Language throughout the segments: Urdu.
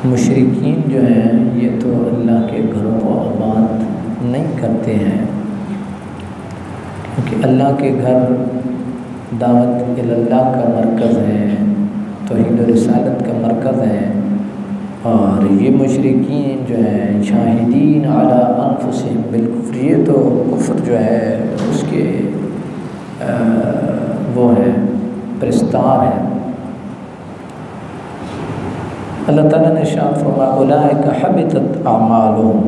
مشرکین جو ہیں یہ تو اللہ کے گھروں کو آباد نہیں کرتے ہیں، کیونکہ اللہ کے گھر دعوت اللہ کا مرکز ہے، توحید و رسالت کا مرکز ہے، اور یہ مشرکین جو ہیں شاہدین علی انفسہم بالکفر، یہ تو کفر جو ہے اس کے وہ ہے پرستار ہے۔ اللہ تعالیٰ نے ارشاد فرمایا اولئک حبطت اعمالہم،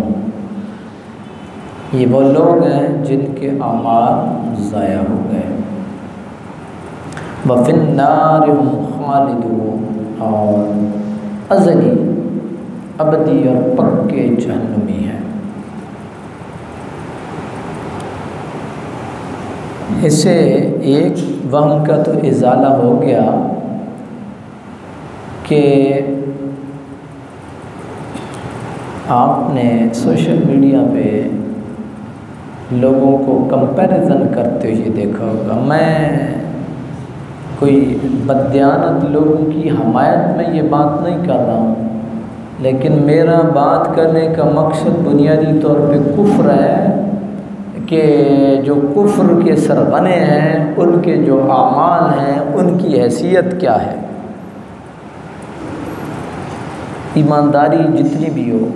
یہ وہ لوگ ہیں جن کے اعمال ضائع ہو گئے، وفی النار ہم خالدون، اور ازلی ابدی اور پکے جہنمی ہیں۔ اس سے ایک وہم کا تو ازالہ ہو گیا کہ آپ نے سوشل میڈیا پہ لوگوں کو کمپیریزن کرتے ہوئے دیکھا ہوگا۔ میں کوئی بددیانت لوگوں کی حمایت میں یہ بات نہیں کر رہا ہوں، لیکن میرا بات کرنے کا مقصد بنیادی طور پہ کفر ہے کہ جو کفر کے سرغنے ہیں ان کے جو اعمال ہیں ان کی حیثیت کیا ہے۔ ایمانداری جتنی بھی ہو،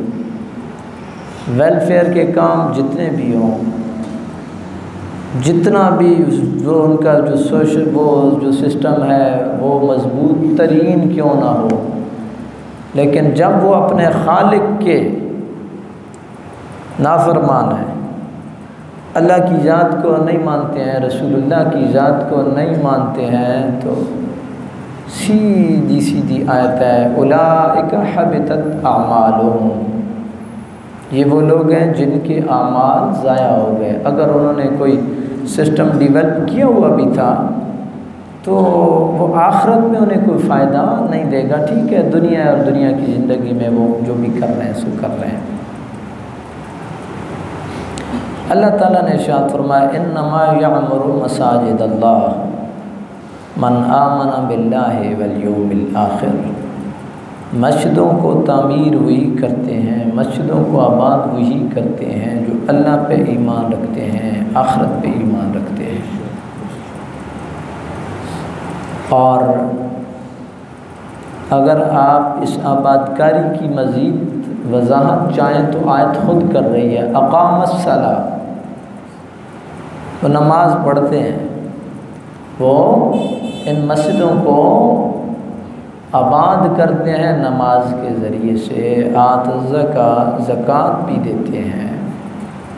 ویلفیئر کے کام جتنے بھی ہوں، جتنا بھی جو ان کا جو سوشل وہ جو سسٹم ہے وہ مضبوط ترین کیوں نہ ہو، لیکن جب وہ اپنے خالق کے نافرمان ہیں، اللہ کی ذات کو نہیں مانتے ہیں، رسول اللہ کی ذات کو نہیں مانتے ہیں، تو سیدھی سیدھی آیت ہے اولئک حبطت اعمالہم، یہ وہ لوگ ہیں جن کے اعمال ضائع ہو گئے۔ اگر انہوں نے کوئی سسٹم ڈیولپ کیا ہوا بھی تھا تو وہ آخرت میں انہیں کوئی فائدہ نہیں دے گا، ٹھیک ہے دنیا اور دنیا کی زندگی میں وہ جو بھی کر رہے ہیں سو کر رہے ہیں۔ اللہ تعالیٰ نے ارشاد فرمایا انما یعمر مساجد اللہ من آمن باللہ والیوم الآخر، مسجدوں کو تعمیر وہی کرتے ہیں، مسجدوں کو آباد وہی کرتے ہیں جو اللہ پہ ایمان رکھتے ہیں، آخرت پہ ایمان رکھتے ہیں۔ اور اگر آپ اس آباد کاری کی مزید وضاحت چاہیں تو آیت خود کر رہی ہے اقام الصلاۃ، وہ نماز پڑھتے ہیں، وہ ان مسجدوں کو آباد کرتے ہیں نماز کے ذریعے سے، آت الزکاۃ، زکوٰۃ بھی دیتے ہیں،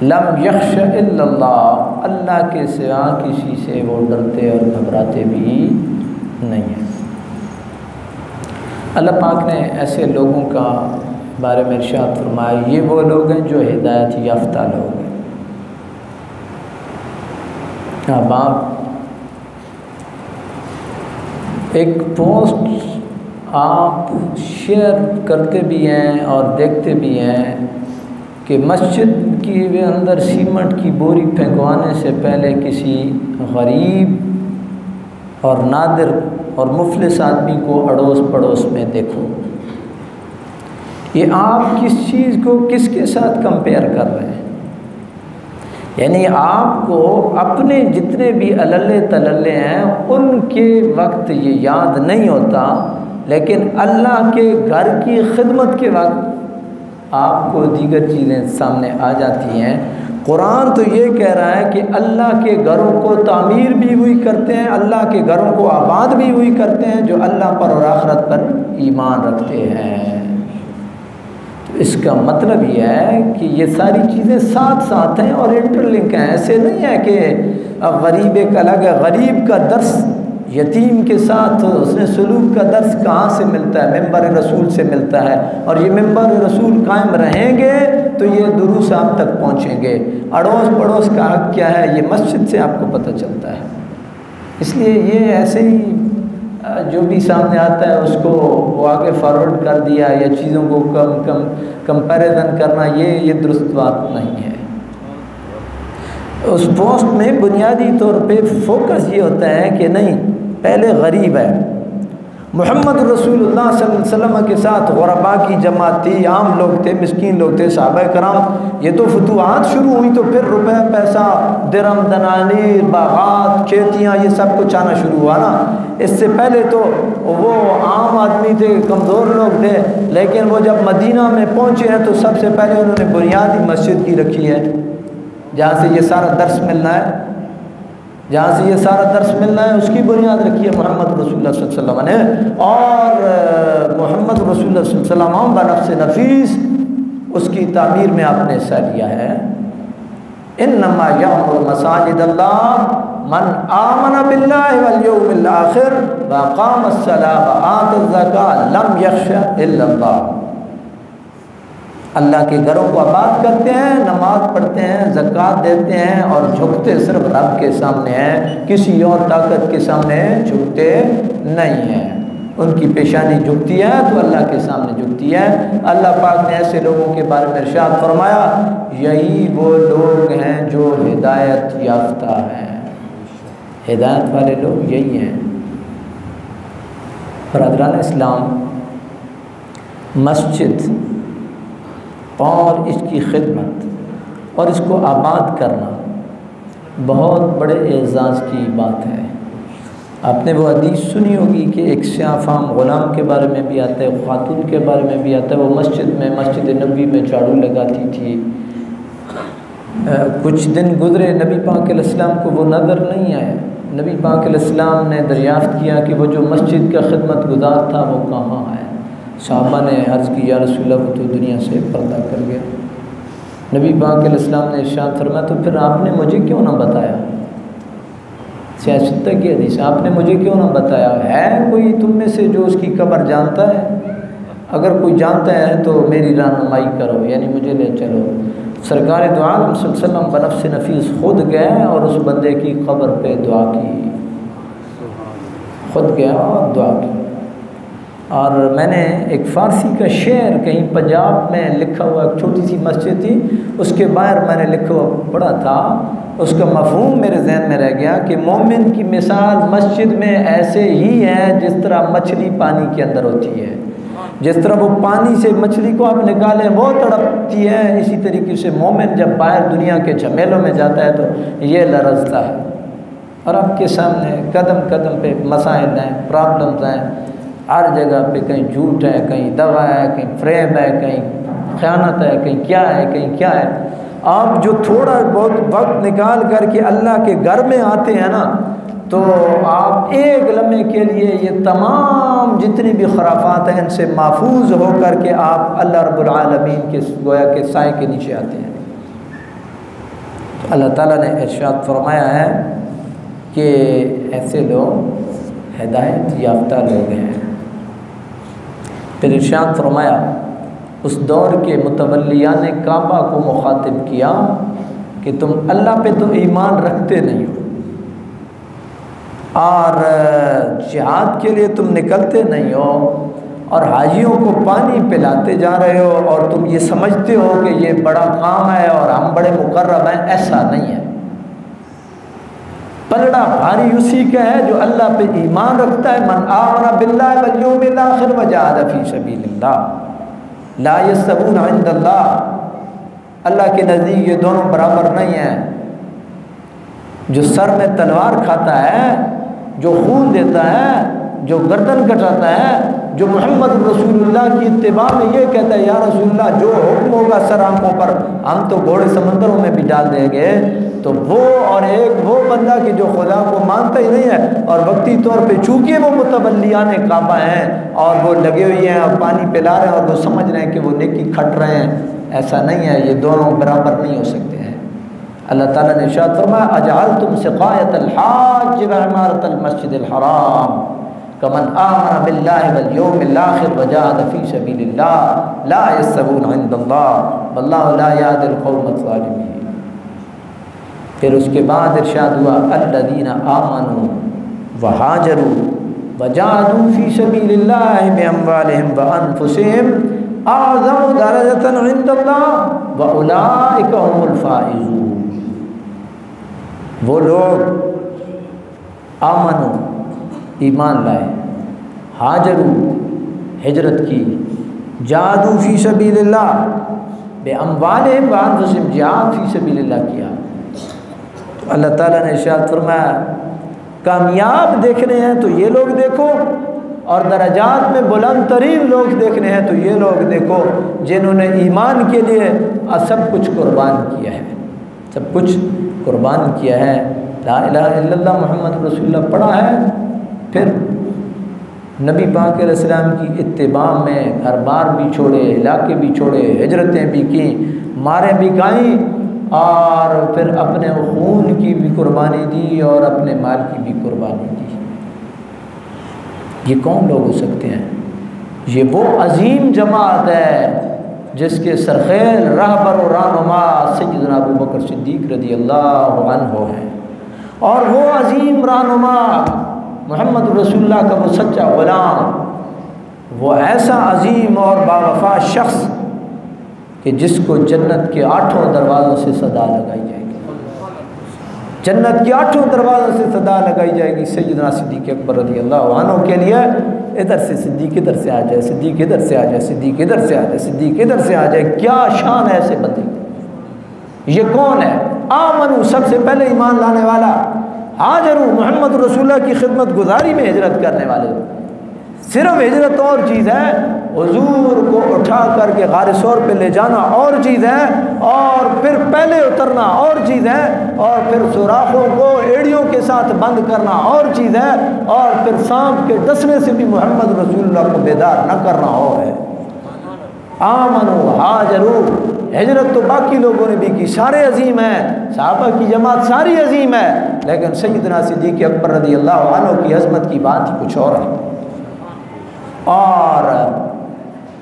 لم یخش الا اللہ، اللہ کے سوا کسی سے وہ ڈرتے اور گھبراتے بھی نہیں ہیں۔ اللہ پاک نے ایسے لوگوں کا بارے میں ارشاد فرمایا یہ وہ لوگ ہیں جو ہدایت یافتہ لوگ ہیں۔ اب آپ ایک پوسٹ آپ شیئر کرتے بھی ہیں اور دیکھتے بھی ہیں کہ مسجد کے اندر سیمنٹ کی بوری پھینکوانے سے پہلے کسی غریب اور نادر اور مفلس آدمی کو اڑوس پڑوس میں دیکھو۔ یہ آپ کس چیز کو کس کے ساتھ کمپیئر کر رہے ہیں؟ یعنی آپ کو اپنے جتنے بھی عللے تللے ہیں ان کے وقت یہ یاد نہیں ہوتا، لیکن اللہ کے گھر کی خدمت کے وقت آپ کو دیگر چیزیں سامنے آ جاتی ہیں۔ قرآن تو یہ کہہ رہا ہے کہ اللہ کے گھروں کو تعمیر بھی وہی کرتے ہیں، اللہ کے گھروں کو آباد بھی وہی کرتے ہیں جو اللہ پر اور آخرت پر ایمان رکھتے ہیں۔ تو اس کا مطلب یہ ہے کہ یہ ساری چیزیں ساتھ ساتھ ہیں اور انٹر لنک ہیں۔ ایسے نہیں ہے کہ غریب ایک الگ ہے، غریب کا درس یتیم کے ساتھ اس نے سلوک کا درس کہاں سے ملتا ہے؟ ممبر رسول سے ملتا ہے، اور یہ ممبر رسول قائم رہیں گے تو یہ دروس آپ تک پہنچیں گے۔ اڑوس پڑوس کا حق کیا ہے یہ مسجد سے آپ کو پتہ چلتا ہے۔ اس لیے یہ ایسے ہی جو بھی سامنے آتا ہے اس کو وہ آگے فارورڈ کر دیا یا چیزوں کو کمپیریزن کرنا یہ درست بات نہیں ہے۔ اس پوسٹ میں بنیادی طور پہ فوکس یہ ہوتا ہے کہ نہیں، پہلے غریب ہے محمد رسول اللہ صلی اللہ علیہ وسلم کے ساتھ غربا کی جماعت تھی، عام لوگ تھے، مسکین لوگ تھے، صحابہ کرام۔ یہ تو فتوحات شروع ہوئی تو پھر روپے پیسہ، درم دنانیر، باغات، کھیتیاں، یہ سب کچھ آنا شروع ہوا نا۔ اس سے پہلے تو وہ عام آدمی تھے، کمزور لوگ تھے، لیکن وہ جب مدینہ میں پہنچے ہیں تو سب سے پہلے انہوں نے بنیاد ہی مسجد کی رکھی ہے، جہاں سے یہ سارا درس ملنا ہے، جہاں سے یہ سارا درس ملنا ہے، اس کی بنیاد رکھی ہے محمد رسول اللہ صلی اللہ علیہ وسلم نے۔ اور محمد رسول اللہ صلی اللہ علیہ وسلم بنفس نفیس اس کی تعمیر میں آپ نے حصہ لیا ہے۔ انما یعمر مساجد اللہ من آمن باللہ والیوم الآخر واقام الصلاۃ وآتى الزکاۃ لم یخش الا اللہ۔ اللہ کے گھروں کو آباد کرتے ہیں، نماز پڑھتے ہیں، زکوٰۃ دیتے ہیں اور جھکتے صرف رب کے سامنے ہیں، کسی اور طاقت کے سامنے جھکتے نہیں ہیں۔ ان کی پیشانی جھکتی ہے تو اللہ کے سامنے جھکتی ہے۔ اللہ پاک نے ایسے لوگوں کے بارے میں ارشاد فرمایا، یہی وہ لوگ ہیں جو ہدایت یافتہ ہیں۔ ہدایت والے لوگ یہی ہیں۔ برادران اسلام، مسجد اور اس کی خدمت اور اس کو آباد کرنا بہت بڑے اعزاز کی بات ہے۔ آپ نے وہ حدیث سنی ہوگی کہ ایک سیاہ فام غلام کے بارے میں بھی آتا ہے، خاتون کے بارے میں بھی آتا ہے، وہ مسجد نبی میں جھاڑو لگاتی تھی۔ کچھ دن گزرے، نبی پاک علیہ السلام کو وہ نظر نہیں آیا۔ نبی پاک علیہ السلام نے دریافت کیا کہ وہ جو مسجد کا خدمت گزار تھا وہ کہاں ہے؟ صحابہ نے عرض کی، یا رسول اللہ وہ تو دنیا سے پردہ کر گیا۔ نبی پاک علیہ السلام نے ارشاد فرمایا، تو پھر آپ نے مجھے کیوں نہ بتایا؟ سیاستہ کی حدیث، آپ نے مجھے کیوں نہ بتایا؟ ہے کوئی تم میں سے جو اس کی قبر جانتا ہے؟ اگر کوئی جانتا ہے تو میری رہنمائی کرو، یعنی مجھے لے چلو۔ سرکار دو عالم صلی اللہ علیہ وسلم بنفس نفیس خود گئے اور اس بندے کی قبر پہ دعا کی، خود گیا اور دعا کی۔ اور میں نے ایک فارسی کا شعر کہیں پنجاب میں لکھا ہوا، ایک چھوٹی سی مسجد تھی، اس کے باہر میں نے لکھا ہوا پڑھا تھا، اس کا مفہوم میرے ذہن میں رہ گیا کہ مومن کی مثال مسجد میں ایسے ہی ہے جس طرح مچھلی پانی کے اندر ہوتی ہے۔ جس طرح وہ پانی سے مچھلی کو آپ نکالیں وہ تڑپتی ہے، اسی طریقے سے مومن جب باہر دنیا کے جھمیلوں میں جاتا ہے تو یہ لرزتا ہے۔ اور آپ کے سامنے قدم قدم پہ مسائل ہیں، پرابلمز ہیں، ہر جگہ پہ کہیں جھوٹ ہے، کہیں دوا ہے، کہیں فریب ہے، کہیں خیانت ہے، کہیں کیا ہے، کہیں کیا ہے۔ آپ جو تھوڑا بہت وقت نکال کر کے اللہ کے گھر میں آتے ہیں نا، تو آپ ایک لمحے کے لیے یہ تمام جتنی بھی خرافات ہیں ان سے محفوظ ہو کر کے آپ اللہ رب العالمین کے گویا کے سائے کے نیچے آتے ہیں۔ تو اللہ تعالیٰ نے ارشاد فرمایا ہے کہ ایسے لوگ ہدایت یافتہ لوگ ہیں۔ پھر ارشاد فرمایا، اس دور کے متولیان کعبہ کو مخاطب کیا کہ تم اللہ پہ تو ایمان رکھتے نہیں ہو، اور جہاد کے لیے تم نکلتے نہیں ہو، اور حاجیوں کو پانی پلاتے جا رہے ہو، اور تم یہ سمجھتے ہو کہ یہ بڑا کام ہے اور ہم بڑے مقرب ہیں۔ ایسا نہیں ہے۔ پلڑا بھاری اسی کا ہے جو اللہ پہ ایمان رکھتا ہے۔ من آمن باللہ والیوم الآخر وجاہد فی سبیل اللہ لا یستوون عند اللہ۔ اللہ کے نزدیک یہ دونوں برابر نہیں ہیں۔ جو سر میں تلوار کھاتا ہے، جو خون دیتا ہے، جو گردن کٹاتا ہے، جو محمد رسول اللہ کی اتباع میں یہ کہتا ہے، یا رسول اللہ جو حکم ہوگا سر آنکھوں پر ہم تو گھوڑے سمندروں میں بھی ڈال دیں گے، تو وہ اور ایک وہ بندہ کہ جو خدا کو مانتا ہی نہیں ہے، اور وقتی طور پہ چونکہ وہ متولیان کعبہ ہیں اور وہ لگے ہوئے ہیں اور پانی پلا رہے ہیں اور وہ سمجھ رہے ہیں کہ وہ نیکی کھٹ رہے ہیں، ایسا نہیں ہے۔ یہ دونوں برابر نہیں ہو سکتے ہیں۔ اللہ تعالیٰ نے ارشاد فرمایا، اجعلتم سقایۃ الحاج وعمارۃ المسجد الحرام کمن آمن باللہ والیوم الآخر وجاہد فی سبیل اللہ لا یستوون عند اللہ واللہ لا یہدی القوم الظالمین۔ پھر اس کے بعد ارشاد ہوا، الذین آمنوا وہاجروا وجاہدوا فی سبیل اللہ باموالہم وانفسہم اعظم درجۃ عند اللہ واولئک هم الفائزون۔ وہ لوگ آمنوا ایمان لائے، ہاجرو ہجرت کی، جہادوا فی سبیل اللہ بے اموالہم وانفسہم جہاد فی سبیل اللہ کیا۔ تو اللہ تعالیٰ نے ارشاد فرمایا کامیاب دیکھنے ہیں تو یہ لوگ دیکھو، اور درجات میں بلند ترین لوگ دیکھنے ہیں تو یہ لوگ دیکھو جنہوں نے ایمان کے لیے سب کچھ قربان کیا ہے، سب کچھ قربان کیا ہے۔ لا الہ الا اللہ محمد رسول اللہ پڑھا ہے، پھر نبی پاک علیہ السلام کی اتباع میں گھر بار بھی چھوڑے، علاقے بھی چھوڑے، ہجرتیں بھی کیں، ماریں بھی کھائیں، اور پھر اپنے خون کی بھی قربانی دی اور اپنے مال کی بھی قربانی دی۔ یہ کون لوگ ہو سکتے ہیں؟ یہ وہ عظیم جماعت ہے جس کے سرخیل رہبر و رہنما سیدنا ابو بکر صدیق رضی اللہ عنہ ہیں، اور وہ عظیم رہنما محمد رسول اللہ کا وہ سچا غلام، وہ ایسا عظیم اور باوفا شخص کہ جس کو جنت کے 8 دروازوں سے صدا لگائی جائے گی، جنت کے 8 دروازوں سے صدا لگائی جائے گی سیدنا صدیق اکبر رضی اللہ عنہ کے لیے، ادھر سے صدیق ادھر سے آ جائے، صدیق ادھر سے آ جائے، صدیق ادھر سے آ جائے، صدیق ادھر سے آ جائے۔ کیا شان ہے ایسے بندے کی! یہ کون ہے؟ آمنو، سب سے پہلے ایمان لانے والا، ہاجروا، محمد رسول اللہ کی خدمت گزاری میں ہجرت کرنے والے۔ صرف ہجرت اور چیز ہے، حضور کو اٹھا کر کے غار ثور پہ لے جانا اور چیز ہے، اور پھر پہلے اترنا اور چیز ہے، اور پھر سوراخوں کو ایڑیوں کے ساتھ بند کرنا اور چیز ہے، اور پھر سانپ کے ڈسنے سے بھی محمد رسول اللہ کو بیدار نہ کرنا اور ہے۔ آمنو ہاجروا، ہجرت تو باقی لوگوں نے بھی کی، سارے عظیم ہیں، صحابہ کی جماعت ساری عظیم ہے، لیکن سیدنا صدیق اکبر رضی اللہ عنہ کی عظمت کی بات ہی کچھ اور ہے۔ اور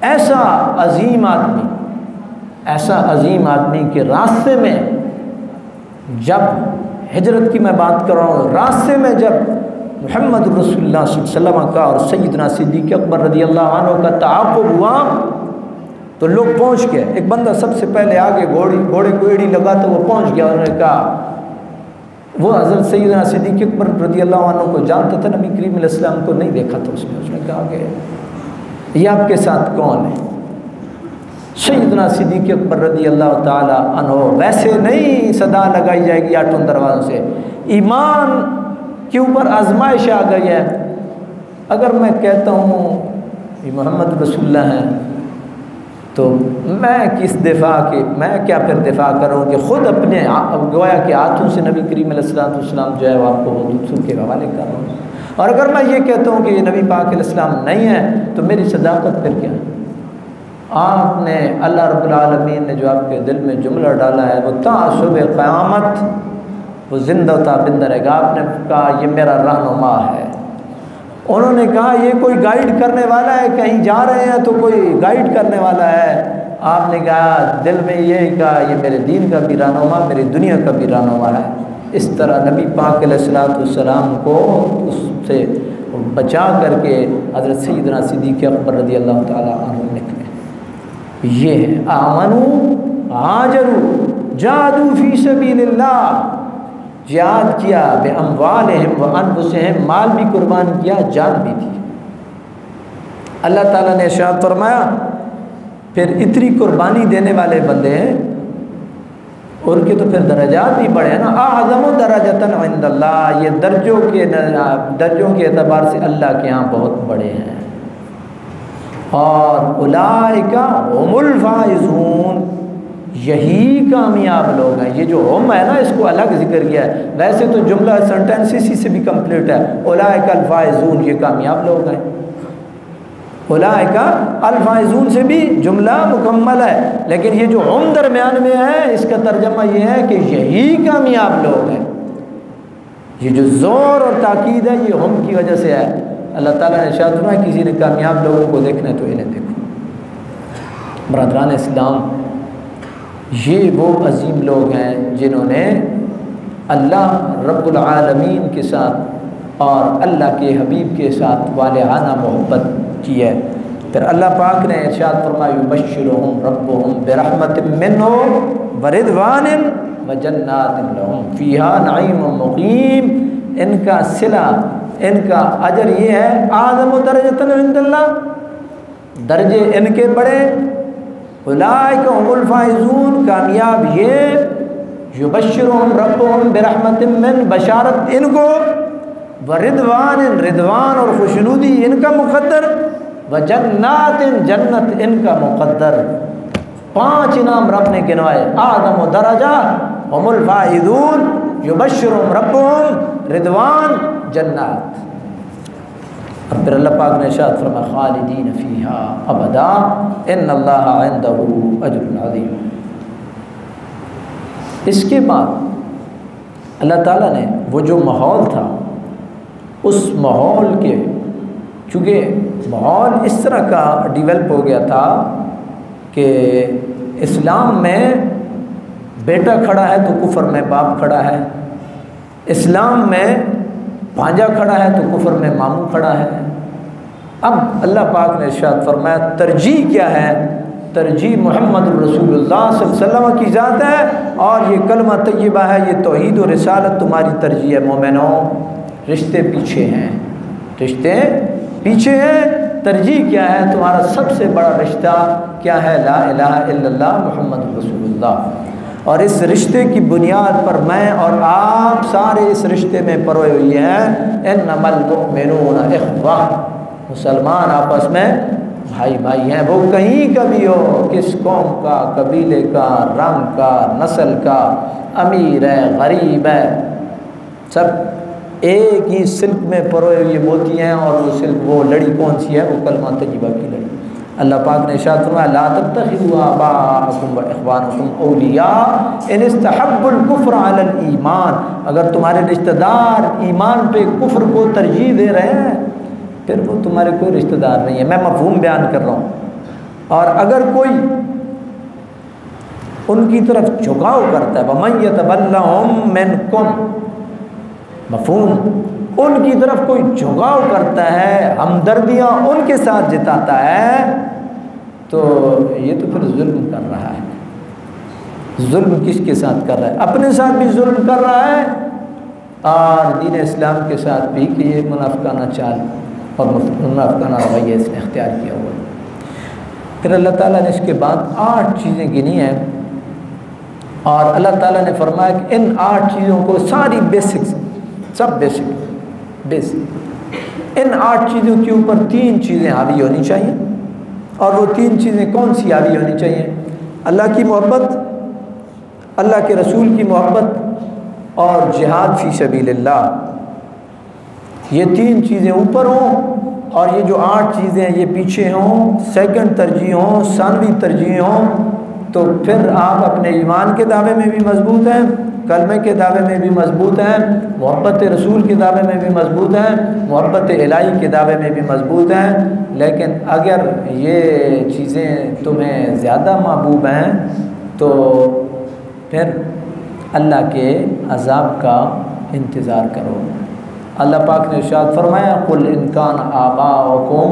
ایسا عظیم آدمی کے راستے میں جب ہجرت کی میں بات کر رہا ہوں، راستے میں جب محمد رسول اللہ صلی اللہ علیہ وسلم کا اور سیدنا صدیق اکبر رضی اللہ عنہ کا تعاقب ہوا تو لوگ پہنچ گئے۔ ایک بندہ سب سے پہلے آگے گھوڑے کو ایڑی لگا تو وہ پہنچ گیا، انہوں نے کہا، وہ حضرت سیدنا صدیق اکبر رضی اللہ عنہ کو جانتا تھا، نبی کریم علیہ السلام کو نہیں دیکھا تھا اس نے کہا کہ یہ آپ کے ساتھ کون ہے؟ سیدنا صدیق اکبر رضی اللہ تعالی عنہ، ویسے نہیں صدا لگائی جائے گی 8 دروازوں سے، ایمان کے اوپر آزمائش آ گئی ہے۔ اگر میں کہتا ہوں یہ محمد رسول اللہ ہیں تو میں کس دفاع کے، میں کیا پھر دفاع کروں کہ خود اپنے گویا کے ہاتھوں سے نبی کریم علیہ السلام جو ہے وہ آپ کو دوسروں کے حوالے کر رہا ہوں، اور اگر میں یہ کہتا ہوں کہ یہ نبی پاک علیہ السلام نہیں ہے تو میری صداقت پھر کیا؟ آپ نے، اللہ رب العالمین نے جو آپ کے دل میں جملہ ڈالا ہے وہ تا صبح قیامت وہ زندہ و تابندہ رہے گا۔ آپ نے کہا یہ میرا رہنما ہے، انہوں نے کہا یہ کوئی گائیڈ کرنے والا ہے، کہیں جا رہے ہیں تو کوئی گائیڈ کرنے والا ہے، آپ نے کہا دل میں یہ کہا یہ میرے دین کا بھی رہنما، میری دنیا کا بھی رہنما ہے۔ اس طرح نبی پاک علیہ السلام کو اس سے بچا کر کے حضرت سیدنا صدیق اکبر رضی اللہ تعالی عنہ نکلے۔ یہ ہے آمنو ہاجروا جاہدوا فی سبیل اللہ، جہاد کیا بے اموالہم و انفسہم، مال بھی قربان کیا، جان بھی دی۔ اللہ تعالیٰ نے ارشاد فرمایا پھر اتنی قربانی دینے والے بندے ہیں ان کے تو پھر درجات بھی بڑھے ہیں نا، اعظم درجۃ عند اللہ، یہ درجوں کے اعتبار سے اللہ کے ہاں بہت بڑے ہیں۔ اور اولئک هم الفائزون، یہی کامیاب لوگ ہیں۔ یہ جو ہم ہے نا اس کو الگ ذکر کیا ہے، ویسے تو جملہ سنٹینس اسی سے بھی کمپلیٹ ہے، اولئک الفائزون، یہ کامیاب لوگ ہیں۔ اولئک الفائزون سے بھی جملہ مکمل ہے، لیکن یہ جو ہم درمیان میں ہے اس کا ترجمہ یہ ہے کہ یہی کامیاب لوگ ہیں۔ یہ جو زور اور تاکید ہے یہ ہم کی وجہ سے ہے۔ اللہ تعالیٰ نے ارشاد فرمایا کسی نے کامیاب لوگوں کو دیکھنا ہے تو انہیں دیکھو۔ برادران اسلام، یہ وہ عظیم لوگ ہیں جنہوں نے اللہ رب العالمین کے ساتھ اور اللہ کے حبیب کے ساتھ والہانہ محبت کی ہے۔ پھر اللہ پاک نے ارشاد فرمایا یبشرہم ربہم برحمت منہ ورضوان وجنات لہم فیہا نعیم مقیم، ان کا صلہ، ان کا اجر یہ ہے اعظم درجۃ عند اللہ، درجے ان کے بڑے، اولئک هم الفائزون، کامیاب یہ، یبشرهم ربهم برحمت من، بشارت ان کو، ورضوان، رضوان اور خوشنودی ان کا مقدر، وجنات، جنت ان کا مقدر۔ 5 انعام رب نے گنوائے، اعظم درجہ هم الفائزون، یبشرهم ربهم، رضوان، جنات۔ اور پھر اللہ پاک نے ارشاد فرمایا خالدین فیہا ابدا ان اللہ عندہ اجر عظیم۔ اس کے بعد اللہ تعالیٰ نے وہ جو ماحول تھا، اس ماحول کے، چونکہ ماحول اس طرح کا ڈیولپ ہو گیا تھا کہ اسلام میں بیٹا کھڑا ہے تو کفر میں باپ کھڑا ہے، اسلام میں بھانجا کھڑا ہے تو کفر میں ماموں کھڑا ہے۔ اب اللہ پاک نے ارشاد فرمایا ترجیح کیا ہے؟ ترجیح محمد رسول اللہ صلی اللہ علیہ وسلم کی ذات ہے، اور یہ کلمہ طیبہ ہے، یہ توحید و رسالت تمہاری ترجیح ہے۔ مومنوں، رشتے پیچھے ہیں، رشتے پیچھے ہیں، ترجیح کیا ہے؟ تمہارا سب سے بڑا رشتہ کیا ہے؟ لا الہ الا اللہ محمد رسول اللہ۔ اور اس رشتے کی بنیاد پر میں اور آپ سارے اس رشتے میں پروئے ہوئے ہیں۔ انما المؤمنون اخوہ، مسلمان آپس میں بھائی بھائی ہیں، وہ کہیں کا بھی ہو، کس قوم کا، قبیلے کا، رنگ کا، نسل کا، امیر ہے، غریب ہے، سب ایک ہی سلک میں پروئے ہوئے موتی ہیں۔ اور وہ سلک، وہ لڑی کون سی ہے؟ وہ کلمہ طیبہ کی لڑی۔ اللہ پاک نے ارشاد فرمایا لا تتخذوا آباءکم واخوانکم اولیاء ان استحبوا الکفر علی الایمان، اگر تمہارے رشتہ دار ایمان پہ کفر کو ترجیح دے رہے ہیں پھر وہ تمہارے کوئی رشتہ دار نہیں ہے۔ میں مفہوم بیان کر رہا ہوں۔ اور اگر کوئی ان کی طرف جھکاؤ کرتا ہے وَمَن يَتَوَلَّهُم مِّنكُم، مفہوم، ان کی طرف کوئی جھکاؤ کرتا ہے، ہمدردیاں ان کے ساتھ جتاتا ہے، تو یہ تو پھر ظلم کر رہا ہے۔ ظلم کس کے ساتھ کر رہا ہے؟ اپنے ساتھ بھی ظلم کر رہا ہے، اور دین اسلام کے ساتھ بھی، کہ یہ منافقانہ چال اور منافقانہ رویہ اس نے اختیار کیا ہوا۔ پھر اللہ تعالیٰ نے اس کے بعد 8 چیزیں گنی ہیں، اور اللہ تعالیٰ نے فرمایا کہ ان 8 چیزوں کو، ساری بیسکس، سب بیسک، ان 8 چیزوں کے اوپر 3 چیزیں حاوی ہونی چاہیے۔ اور وہ 3 چیزیں کون سی حاوی ہونی چاہیے؟ اللہ کی محبت، اللہ کے رسول کی محبت، اور جہاد فی سبیل اللہ۔ یہ 3 چیزیں اوپر ہوں، اور یہ جو 8 چیزیں ہیں یہ پیچھے ہوں، سیکنڈ ترجیح ہوں، ثانوی ترجیح ہوں، تو پھر آپ اپنے ایمان کے دعوے میں بھی مضبوط ہیں، کلمے کے دعوے میں بھی مضبوط ہیں، محبت رسول کے دعوے میں بھی مضبوط ہیں، محبت الہی کے دعوے میں بھی مضبوط ہیں۔ لیکن اگر یہ چیزیں تمہیں زیادہ محبوب ہیں تو پھر اللہ کے عذاب کا انتظار کرو۔ اللہ پاک نے ارشاد فرمایا قُلْ إِنْ كَانَ آبَاؤُكُمْ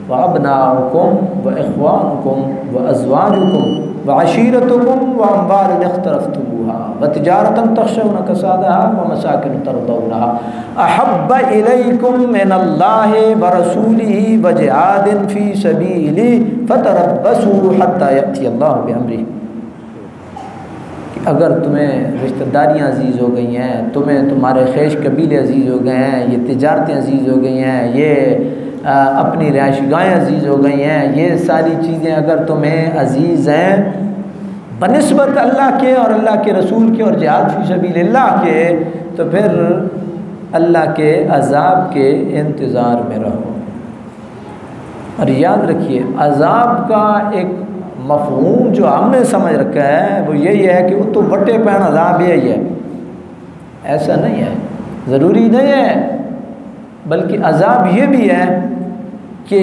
وَأَبْنَاؤُكُمْ وَإِخْوَانُكُمْ وَأَزْوَاجُكُمْ وعشيرتكم وأموال اقترفتموها وتجارة تخشون كسادها ومساكن ترضونها أحب إليكم من الله ورسوله وجهاد في سبيله فتربصوا حتى يأتي الله بأمره۔ اگر تمہیں رشتہ داریاں عزیز ہو گئی ہیں، تمہیں تمہارے خیش قبیلے عزیز ہو گئے ہیں، یہ تجارتیں عزیز ہو گئی ہیں، یہ اپنی رہائش گاہیں عزیز ہو گئی ہیں، یہ ساری چیزیں اگر تمہیں عزیز ہیں بنسبت اللہ کے اور اللہ کے رسول کے اور جہاد فی سبیل اللہ کے، تو پھر اللہ کے عذاب کے انتظار میں رہو۔ اور یاد رکھیے عذاب کا ایک مفہوم جو ہم نے سمجھ رکھا ہے وہ یہی ہے کہ وہ تو وٹے پہن عذاب یہی ہے، ایسا نہیں ہے، ضروری نہیں ہے، بلکہ عذاب یہ بھی ہے کہ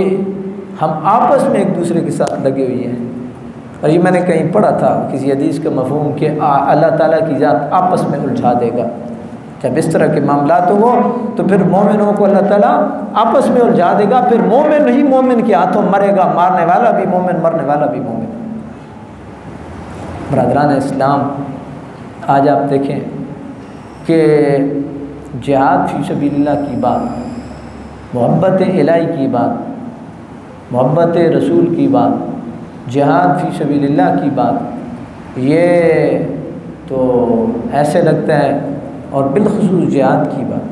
ہم آپس میں ایک دوسرے کے ساتھ لگے ہوئے ہیں۔ اور یہ میں نے کہیں پڑھا تھا کسی حدیث کا مفہوم کہ اللہ تعالیٰ کی ذات آپس میں الجھا دے گا۔ جب اس طرح کے معاملات ہو تو پھر مومنوں کو اللہ تعالیٰ آپس میں الجھا دے گا، پھر مومن ہی مومن کے ہاتھوں مرے گا، مارنے والا بھی مومن، مرنے والا بھی مومن۔ برادران اسلام، آج آپ دیکھیں کہ جہاد فی سبیل اللہ کی بات، محبت الہی کی بات، محبت رسول کی بات، جہاد فی سبیل اللہ کی بات، یہ تو ایسے لگتا ہے، اور بالخصوص جہاد کی بات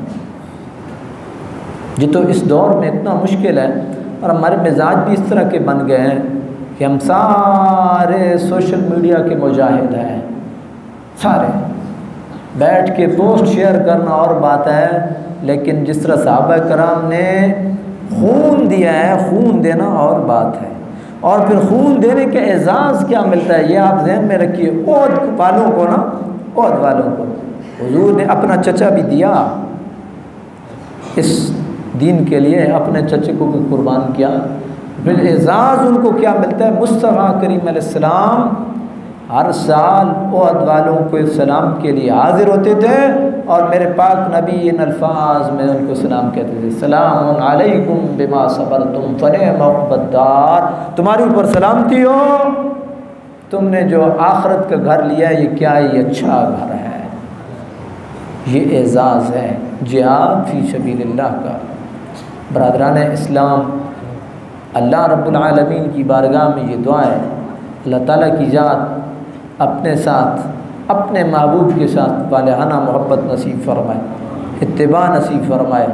یہ تو اس دور میں اتنا مشکل ہے، اور ہمارے مزاج بھی اس طرح کے بن گئے ہیں کہ ہم سارے سوشل میڈیا کے مجاہد ہیں، سارے بیٹھ کے پوسٹ شیئر کرنا اور بات ہے، لیکن جس طرح صحابہ کرام نے خون دیا ہے، خون دینا اور بات ہے، اور پھر خون دینے کے اعزاز کیا ملتا ہے یہ آپ ذہن میں رکھیے۔ احد والوں کو نا، احد والوں کو حضور نے اپنا چچا بھی دیا اس دین کے لیے، اپنے چچے کو بھی قربان کیا، پھر اعزاز ان کو کیا ملتا ہے؟ مصطفیٰ کریم علیہ السلام ہر سال احد والوں کو سلام کے لیے حاضر ہوتے تھے، اور میرے پاک نبی ان الفاظ میں ان کو سلام کہتے تھے، سلام علیکم بما صبرتم فنعم عقبی الدار، تمہارے اوپر سلامتی ہو، تم نے جو آخرت کا گھر لیا ہے یہ کیا ہی اچھا گھر ہے۔ یہ اعزاز ہے جہاد فی سبیل اللہ کا۔ برادران اسلام، اللہ رب العالمین کی بارگاہ میں یہ دعا ہے، اللہ تعالیٰ کی ذات اپنے ساتھ، اپنے محبوب کے ساتھ والہانہ محبت نصیب فرمائے، اتباع نصیب فرمائے،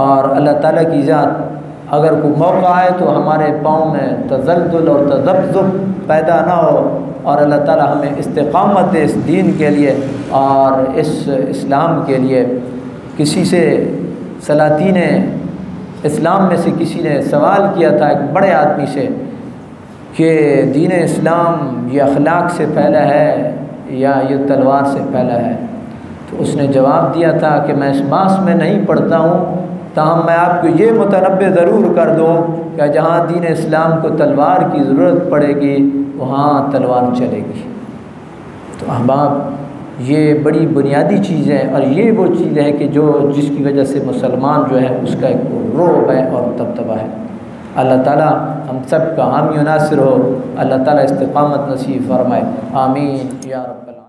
اور اللہ تعالیٰ کی ذات اگر کوئی موقع آئے تو ہمارے پاؤں میں تزلزل اور تذبذب پیدا نہ ہو، اور اللہ تعالیٰ ہمیں استقامت دے اس دین کے لیے اور اس اسلام کے لیے۔ کسی سے سلاطین اسلام میں سے کسی نے سوال کیا تھا ایک بڑے آدمی سے کہ دین اسلام یہ اخلاق سے پھیلا ہے یا یہ تلوار سے پھیلا ہے، تو اس نے جواب دیا تھا کہ میں اس ماس میں نہیں پڑھتا ہوں، تاہم میں آپ کو یہ متنبہ ضرور کر دوں کہ جہاں دین اسلام کو تلوار کی ضرورت پڑے گی وہاں تلوار چلے گی۔ تو احباب، یہ بڑی بنیادی چیز ہے، اور یہ وہ چیز ہے کہ جس کی وجہ سے مسلمان جو ہے اس کا ایک رعب ہے اور دبدبہ ہے۔ اللہ تعالیٰ ہم سب کا حامی و ناصر ہو، اللہ تعالیٰ استقامت نصیب فرمائے، آمین یا رب العالمین۔